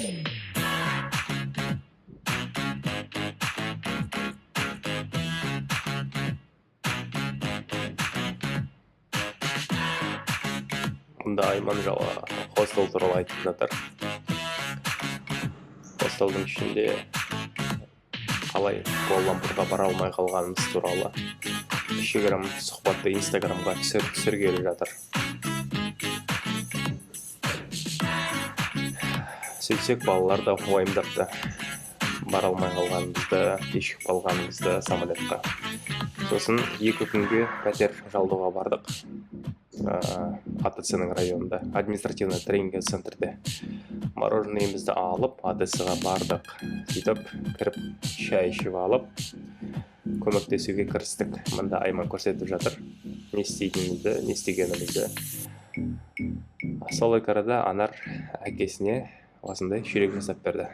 Мұнда Айман жауы хостел туралы айтып жатыр. Хостелдің ішінде қалай Куала-Лумпурға бара алмай қалғанымыз туралы кішігірім сұхбатты Инстаграмға түсіргелі жатыр. Сөйтсек, балалар да уайымдапты. Бара алмай қалғанымызды, кешігіп қалғанымызды самолетқа. Сосын 2 күнге пәтер жалдауға бардық. АТЦ-ның районында, административный тренинг центрде. Мороженныйымызды алып, АТЦ-ға бардық. Сөйтіп, кіріп, шай ішіп алып, көмектесуге кірістік. Мұнда Айман көрсетіп жатыр. Не істейтінімізді, не істегенімізді. Сол арада Анар әкесіне осындай шүрек жасап берді.